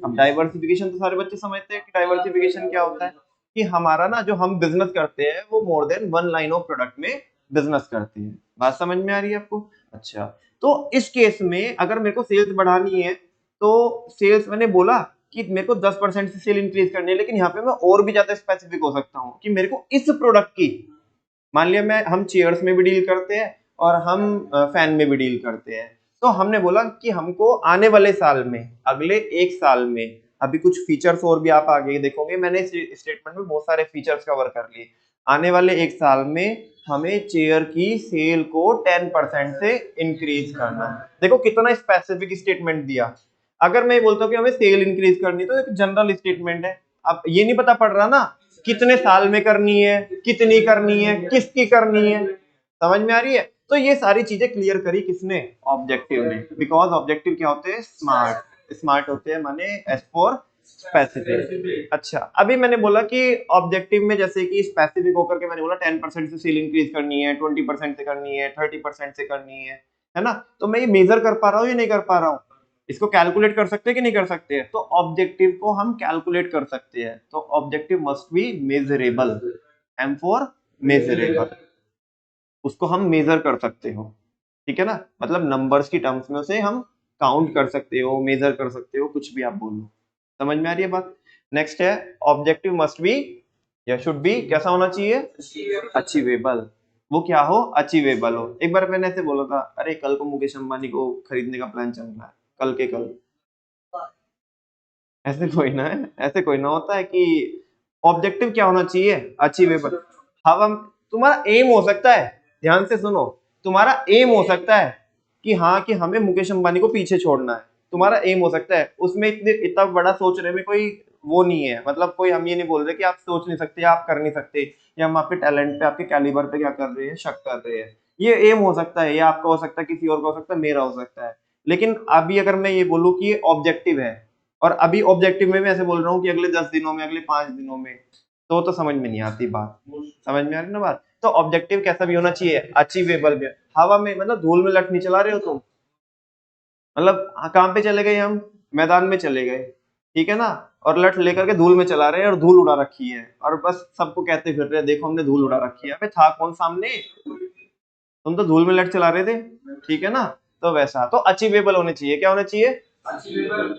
S1: अब डाइवर्सिफिकेशन तो सारे बच्चे समझते हैं कि डाइवर्सिफिकेशन क्या होता है, कि हमारा ना जो हम बिजनेस करते हैं वो more than one line of product में बिजनेस करते हैं। बात समझ में आ रही है आपको? अच्छा, तो इस केस में अगर मेरे को सेल्स बढ़ानी है तो सेल्स, मैंने बोला कि मेरे को 10% से सेल इंक्रीज करनी है, लेकिन यहाँ पे मैं और भी ज्यादा स्पेसिफिक हो सकता हूँ कि मेरे को इस प्रोडक्ट की, मान लिया हम चेयर्स में भी डील करते हैं और हम फैन में भी डील करते हैं, तो हमने बोला कि हमको आने वाले साल में, अगले 1 साल में, अभी कुछ फीचर्स और भी आप आगे देखोगे, मैंने स्टेटमेंट में बहुत सारे फीचर्स कवर कर लिए। आने वाले 1 साल में हमें चेयर की सेल को 10% से इंक्रीज करना है। देखो कितना स्पेसिफिक स्टेटमेंट दिया। अगर मैं बोलता हूँ कि हमें सेल इंक्रीज करनी, तो एक जनरल स्टेटमेंट है। अब ये नहीं पता पड़ रहा ना कितने साल में करनी है, कितनी करनी है, किसकी करनी है, समझ में आ रही है? तो ये सारी चीजें क्लियर करी किसने, ऑब्जेक्टिव ने। बिकॉज ऑब्जेक्टिव क्या होते हैं, स्मार्ट, स्मार्ट होते हैं माने एस फॉर स्पेसिफिक। अच्छा, अभी मैंने बोला कि ऑब्जेक्टिव में जैसे कि स्पेसिफिक होकर के मैंने बोला 10% से सेल इंक्रीज करनी है, 20% से करनी है, 30% से करनी है ना। तो मैं ये मेजर कर पा रहा हूँ या नहीं कर पा रहा हूँ, इसको कैलकुलेट कर सकते हैं कि नहीं कर सकते हैं? तो ऑब्जेक्टिव को हम कैलकुलेट कर सकते हैं। तो objective must be measurable, M for measurable, उसको हम मेजर कर सकते हो, ठीक है ना, मतलब नंबर्स की टर्म्स में उसे हम काउंट कर सकते हो, मेजर कर सकते हो, कुछ भी आप बोलो। समझ में आ रही है बात? नेक्स्ट है ऑब्जेक्टिव मस्ट बी या शुड बी कैसा होना चाहिए, अचीवेबल। वो क्या हो, अचीवेबल हो। एक बार मैंने ऐसे बोला था, अरे कल को मुकेश अंबानी को खरीदने का प्लान चल रहा है, कल के कल, ऐसे कोई ना है, ऐसे कोई ना होता है कि ऑब्जेक्टिव क्या होना चाहिए, अचीवेबल। हम, तुम्हारा एम हो सकता है, ध्यान से सुनो, तुम्हारा एम हो सकता है कि हाँ कि हमें मुकेश अंबानी को पीछे छोड़ना है, तुम्हारा एम हो सकता है, उसमें इतना बड़ा सोचने में कोई वो नहीं है, मतलब कोई हम ये नहीं बोल रहे कि आप सोच नहीं सकते, आप कर नहीं सकते, या हम आपके टैलेंट पे, आपके कैलिबर पे क्या कर रहे हैं, शक कर रहे हैं। ये एम हो सकता है, ये आपका हो सकता है, किसी और का हो सकता है, मेरा हो सकता है। लेकिन अभी अगर मैं ये बोलूँ कि ये ऑब्जेक्टिव है, और अभी ऑब्जेक्टिव में मैं ऐसे बोल रहा हूँ कि अगले 10 दिनों में, अगले 5 दिनों में, तो समझ में नहीं आती बात। समझ में आ रही ना बात? तो ऑब्जेक्टिव कैसा भी होना चाहिए, अचीवेबल भी। हवा में मतलब धूल में लट नहीं चला रहे हो तुम, मतलब कहाँ पे चले गए हम, मैदान में चले गए, ठीक है ना, और लठ लेकर के धूल में चला रहे हैं और धूल उड़ा रखी है और बस सबको कहते फिर रहे हैं देखो हमने धूल उड़ा रखी है। अबे था कौन सामने, तुम तो धूल में लठ चला रहे थे, ठीक है ना। तो वैसा तो अचीवेबल होने चाहिए, क्या होना चाहिए,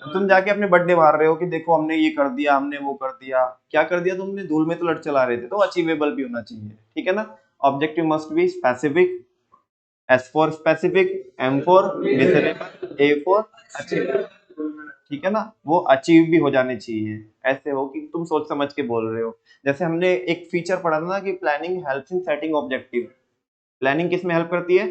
S1: तुम जाके अपने बर्थडे मार रहे हो कि देखो हमने ये कर दिया हमने वो कर दिया, क्या कर दिया तुमने, धूल में तो लठ चला रहे थे, तो अचीवेबल भी होना चाहिए, ठीक है ना। Objective must be specific, S for specific, M for measurable, A for achievable, ठीक है ना। वो अचीव भी हो जाने चाहिए, ऐसे हो कि तुम सोच समझ के बोल रहे हो। जैसे हमने एक फीचर पढ़ा था ना कि planning helps in setting objective, planning किस में हेल्प करती है,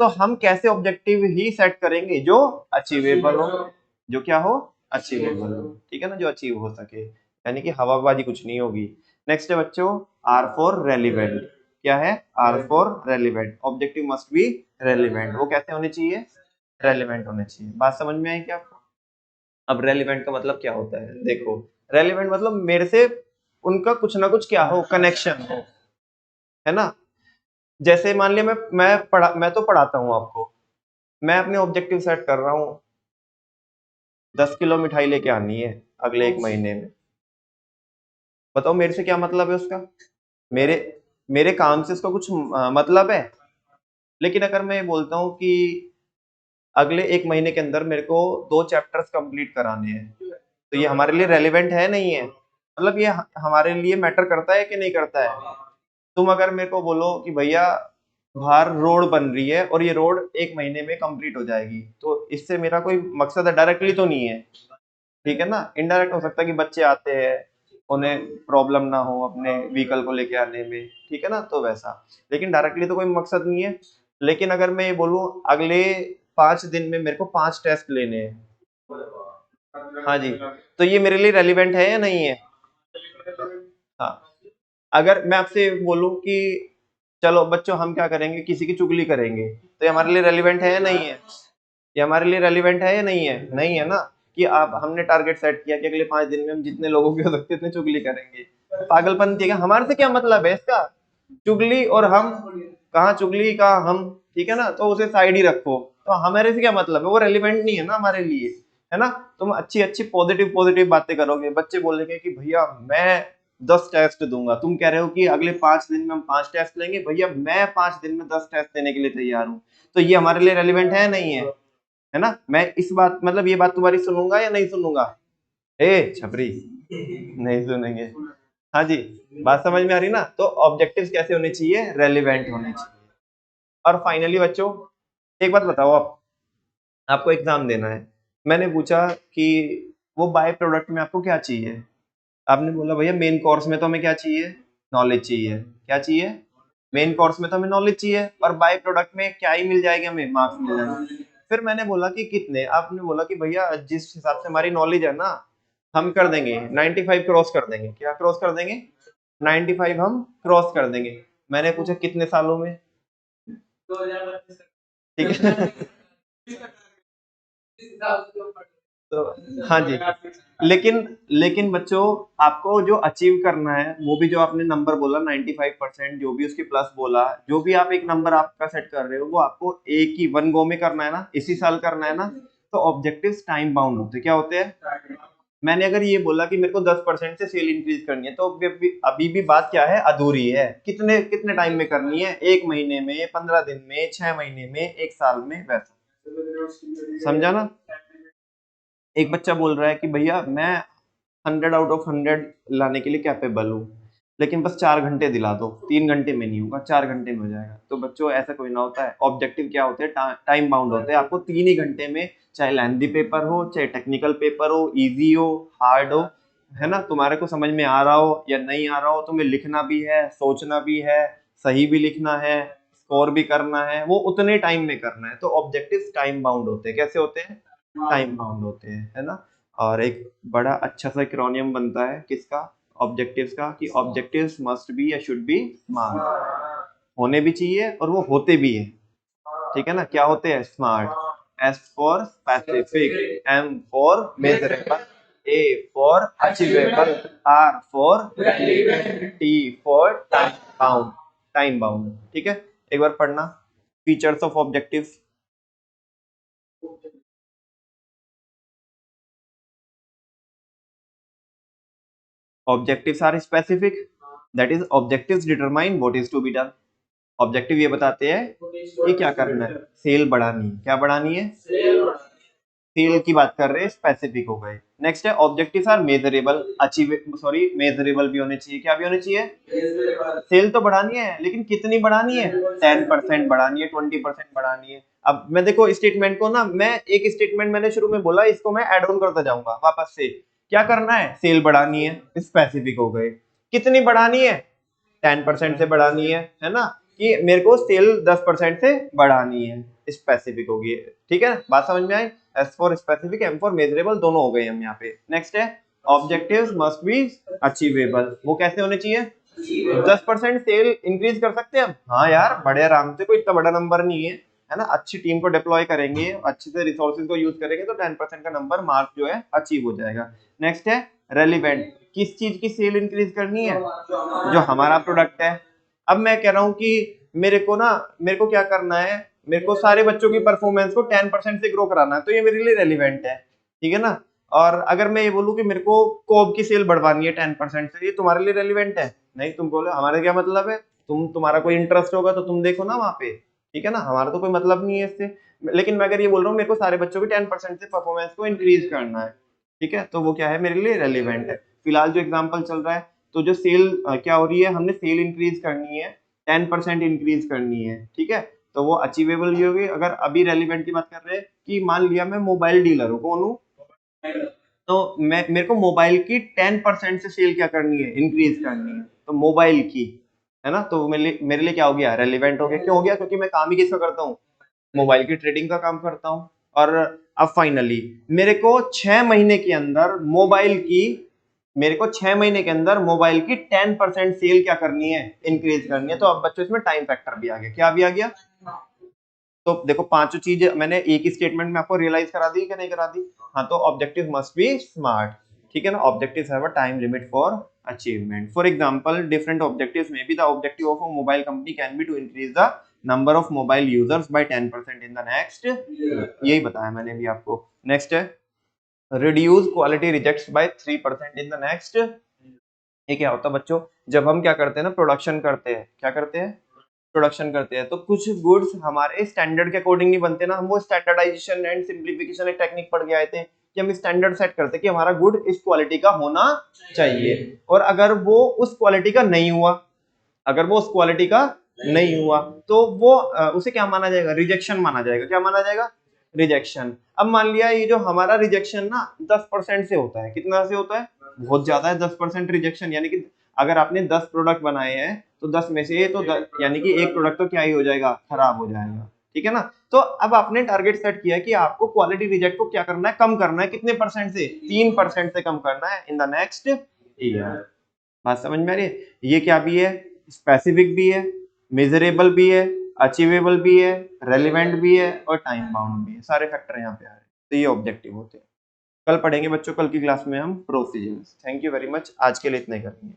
S1: तो हम कैसे ऑब्जेक्टिव ही सेट करेंगे जो अचीवेबल हो, जो क्या हो, अचीवेबल हो, ठीक है ना, जो अचीव हो सके, यानी कि हवाबाजी कुछ नहीं होगी। नेक्स्ट है बच्चों आर फॉर रेलिवेंट, क्या है, R for relevant, objective must be relevant, वो कैसे होने चाहिए, रेलिवेंट होने चाहिए। बात समझ में आई क्या आपको। अब रेलिवेंट का मतलब क्या होता है, देखो रेलिवेंट मतलब मेरे से उनका कुछ ना कुछ क्या हो, कनेक्शन हो, है ना। जैसे मान लिया मैं तो पढ़ाता हूँ आपको, मैं अपने ऑब्जेक्टिव सेट कर रहा हूँ 10 किलो मिठाई लेके आनी है अगले 1 महीने में, बताओ मेरे से क्या मतलब है उसका, मेरे मेरे काम से उसका कुछ मतलब है। लेकिन अगर मैं ये बोलता हूँ कि अगले 1 महीने के अंदर मेरे को 2 चैप्टर्स कंप्लीट कराने हैं, तो ये हमारे लिए रेलिवेंट है नहीं है, मतलब ये हमारे लिए मैटर करता है कि नहीं करता है। तुम अगर मेरे को बोलो कि भैया बाहर रोड बन रही है और ये रोड 1 महीने में कंप्लीट हो जाएगी, तो इससे मेरा कोई मकसद है, डायरेक्टली तो नहीं है, ठीक है ना, इनडायरेक्ट हो सकता है कि बच्चे आते हैं उन्हें प्रॉब्लम ना हो अपने व्हीकल को लेके आने में, ठीक है ना, तो वैसा, लेकिन डायरेक्टली तो कोई मकसद नहीं है। लेकिन अगर मैं ये बोलूं अगले 5 दिन में मेरे को 5 टेस्ट लेने हैं, हाँ जी, तो ये मेरे लिए रेलिवेंट है या नहीं है, हाँ। अगर मैं आपसे बोलूं कि चलो बच्चों हम क्या करेंगे, किसी की चुगली करेंगे, तो ये हमारे लिए रेलिवेंट है या नहीं है, ये हमारे लिए रेलिवेंट है या नहीं है, नहीं है ना। कि आप हमने टारगेट सेट किया कि अगले 5 दिन में हम जितने लोगों की हो सकते उतने चुगली करेंगे, पागलपन है, हमारे से क्या मतलब है इसका, चुगली और हम, कहाँ चुगली कहाँ हम, ठीक है ना, तो उसे साइड ही रखो, तो हमारे से क्या मतलब है, वो रेलिवेंट नहीं है ना हमारे लिए, है ना। तुम अच्छी अच्छी पॉजिटिव पॉजिटिव बातें करोगे, बच्चे बोलेंगे कि भैया मैं 10 टेस्ट दूंगा, तुम कह रहे हो कि अगले 5 दिन में हम 5 टेस्ट लेंगे, भैया मैं 5 दिन में 10 टेस्ट देने के लिए तैयार हूँ, तो ये हमारे लिए रेलिवेंट है नहीं है, है ना। मैं इस बात मतलब ये बात तुम्हारी सुनूंगा या नहीं सुनूंगा, ए छपरी, नहीं सुनेंगे, हाँ जी। बात समझ में आ रही ना, तो ऑब्जेक्टिव्स कैसे होने चाहिए, रेलिवेंट होने चाहिए। और फाइनली बच्चों एक बात बताओ, आप आपको एग्जाम देना है, मैंने पूछा कि वो बाय प्रोडक्ट में आपको क्या चाहिए, आपने बोला भैया मेन कोर्स में तो हमें क्या चाहिए, नॉलेज चाहिए, क्या चाहिए, मेन कोर्स में तो हमें नॉलेज चाहिए, और बाय प्रोडक्ट में क्या ही मिल जाएगा, हमें मार्क्स मिल जाएंगे। फिर मैंने बोला कि कितने, आपने बोला कि भैया जिस हिसाब से हमारी नॉलेज है ना, हम कर देंगे 95 क्रॉस कर देंगे, क्या क्रॉस कर देंगे, 95 हम क्रॉस कर देंगे। मैंने पूछा कितने सालों में, ठीक है तो हाँ जी, लेकिन लेकिन बच्चों आपको जो अचीव करना है, वो भी जो आपने नंबर बोला 95%, जो भी उसके प्लस बोला, जो भी आप एक नंबर आपका सेट कर रहे हो, वो आपको एक ही वन गो में करना है ना, इसी साल करना है ना। तो ऑब्जेक्टिव्स टाइम बाउंड होते हैं, क्या होते हैं, मैंने अगर ये बोला कि मेरे को 10% से सेल इंक्रीज करनी है, तो अभी भी बात क्या है, अधूरी है, कितने कितने टाइम में करनी है, 1 महीने में, 15 दिन में, 6 महीने में, 1 साल में, वैसा, समझा ना। एक बच्चा बोल रहा है कि भैया मैं 100 आउट ऑफ 100 लाने के लिए कैपेबल हूँ, लेकिन बस 4 घंटे दिला दो, 3 घंटे में नहीं होगा, 4 घंटे में हो जाएगा। तो बच्चों ऐसा कोई ना होता है, ऑब्जेक्टिव क्या होते हैं, टाइम बाउंड होते हैं, आपको 3 ही घंटे में, चाहे लेंथी पेपर हो, चाहे टेक्निकल पेपर हो, इजी हो, हार्ड हो, है ना, तुम्हारे को समझ में आ रहा हो या नहीं आ रहा हो, तुम्हें लिखना भी है, सोचना भी है, सही भी लिखना है, स्कोर भी करना है, वो उतने टाइम में करना है। तो ऑब्जेक्टिव टाइम बाउंड होते हैं, कैसे होते हैं, टाइम बाउंड होते हैं, है ना। और एक बड़ा अच्छा सा एक्रोनियम बनता है किसका, ऑब्जेक्टिव्स का, कि ऑब्जेक्टिव्स मस्ट बी या शुड बी स्मार्ट, होने भी चाहिए और वो होते भी है, ठीक है ना। क्या होते हैं, SMART, S for specific, M for measurable, A for achievable, R for relevant, T for time bound, ठीक है। एक बार पढ़ना, features of objectives. Objectives are specific, that is objectives determine what is to be done. Objective ये बताते हैं कि क्या करना है, सेल बढ़ानी है, क्या बढ़ानी है, सेल की बात कर रहे हैं, स्पेसिफिक हो गए। नेक्स्ट है objectives are measurable, achieve sorry measurable भी होने चाहिए, क्या भी होने चाहिए, सेल तो बढ़ानी है लेकिन कितनी बढ़ानी है, 10% बढ़ानी है, 20% बढ़ानी है। अब मैं देखो स्टेटमेंट को ना, मैं एक स्टेटमेंट मैंने शुरू में बोला, इसको मैं ऐड ऑन करता जाऊंगा वापस से। क्या करना है, सेल बढ़ानी है, स्पेसिफिक हो गए। कितनी बढ़ानी है, 10% से बढ़ानी है ना, कि मेरे को सेल 10% से बढ़ानी है, स्पेसिफिक होगी। ठीक है, बात समझ में आई। S for specific, M for measurable, दोनों हो गए हम यहाँ पे। नेक्स्ट है ऑब्जेक्टिव्स मस्ट बी अचीवेबल, वो कैसे होने चाहिए, 10% सेल इंक्रीज कर सकते हैं हम, हाँ यार बड़े आराम से, कोई इतना बड़ा नंबर नहीं है ना। अच्छी टीम को डिप्लॉय करेंगे, अच्छे से रिसोर्सेज को यूज करेंगे तो 10% का नंबर मार्क जो है अचीव हो जाएगा। नेक्स्ट है रेलिवेंट, किस चीज की सेल इंक्रीज करनी है, जो हमारा प्रोडक्ट है। अब मैं कह रहा हूँ कि मेरे को क्या करना है, मेरे को सारे बच्चों की परफॉर्मेंस को 10% से ग्रो कराना है, तो ये मेरे लिए रेलिवेंट है, ठीक है ना। और अगर मैं ये बोलूँ कि मेरे को कोब की सेल बढ़वानी है 10% से, ये तुम्हारे लिए रेलिवेंट है नहीं। तुम बोलो हमारे क्या मतलब है, तुम्हारा कोई इंटरेस्ट होगा तो तुम देखो ना वहां पे, ठीक है ना, हमारा तो कोई मतलब नहीं है इससे। लेकिन मैं अगर ये बोल रहा हूँ मेरे को सारे बच्चों की 10% से परफॉर्मेंस को इंक्रीज करना है, ठीक है, तो वो क्या है, मेरे लिए रेलिवेंट है। फिलहाल जो एग्जाम्पल चल रहा है, तो जो सेल क्या हो रही है, हमने सेल इंक्रीज करनी है, 10% इंक्रीज करनी है, ठीक है, तो वो अचीवेबल ही होगी। अगर अभी रेलिवेंट की बात कर रहे हैं कि मान लिया मैं मोबाइल डीलर हूँ, कौन हूँ, तो मैं मेरे को मोबाइल की 10% से सेल क्या करनी है, इंक्रीज करनी है, तो मोबाइल की, है ना, तो मेरे लिए क्या हो गया, रेलिवेंट हो गया। क्यों हो गया, क्योंकि मैं काम ही किसका करता हूँ, मोबाइल की ट्रेडिंग का काम करता हूँ। और अब फाइनली मेरे को 6 महीने के अंदर मोबाइल की, मेरे को 6 महीने के अंदर मोबाइल की 10% सेल क्या करनी है, इंक्रीज करनी है। तो अब बच्चों इसमें टाइम फैक्टर भी आ गया, क्या भी आ गया। तो देखो पांचों चीजें मैंने एक ही स्टेटमेंट में आपको रियलाइज करा दी कि नहीं करा दी। हाँ, तो ऑब्जेक्टिव मस्ट बी स्मार्ट, ठीक है ना। Objectives have a time limit for achievement. For example different objectives में be the objective of a mobile company can be to increase the number of mobile users by 10% in the next, यही बताया मैंने भी आपको। Next है reduce quality rejects by 3% in the next. ये क्या होता है बच्चों, जब हम क्या करते हैं ना, प्रोडक्शन करते हैं, क्या करते हैं, प्रोडक्शन करते हैं, तो कुछ गुड्स हमारे स्टैंडर्ड के अकॉर्डिंग नहीं बनते ना। हम वो स्टैंडर्डाइजेशन एंड सिंप्लीफिकेशन एक टेक्निक पढ़ के आए थे कि हम स्टैंडर्ड सेट करते हैं कि हमारा गुड इस क्वालिटी का होना चाहिए, और अगर वो उस क्वालिटी का नहीं हुआ, अगर वो उस क्वालिटी का नहीं हुआ, तो वो उसे क्या माना जाएगा, रिजेक्शन माना जाएगा। क्या माना जाएगा, रिजेक्शन। अब मान लिया ये जो हमारा रिजेक्शन ना 10% से होता है, कितना से होता है, बहुत ज्यादा है 10% रिजेक्शन। यानी कि अगर आपने 10 प्रोडक्ट बनाए हैं तो 10 में से तो यानी कि एक प्रोडक्ट तो क्या ही हो जाएगा, खराब हो जाएगा, ठीक है ना। तो अब आपने टारगेट सेट किया कि आपको क्वालिटी रिजेक्ट को क्या करना है, कम करना है, कितने परसेंट से, 3% से कम करना है इन द नेक्स्ट ईयर। बात समझ में आ रही है। ये क्या भी है, स्पेसिफिक भी है, मेजरेबल भी है, अचीवेबल भी है, रेलिवेंट भी है, और टाइम बाउंड भी है। सारे फैक्टर यहाँ पे आ रहे हैं, तो ये ऑब्जेक्टिव होते हैं। कल पढ़ेंगे बच्चों, कल की क्लास में हम procedures. Thank you very much, आज के लिए इतना ही करेंगे।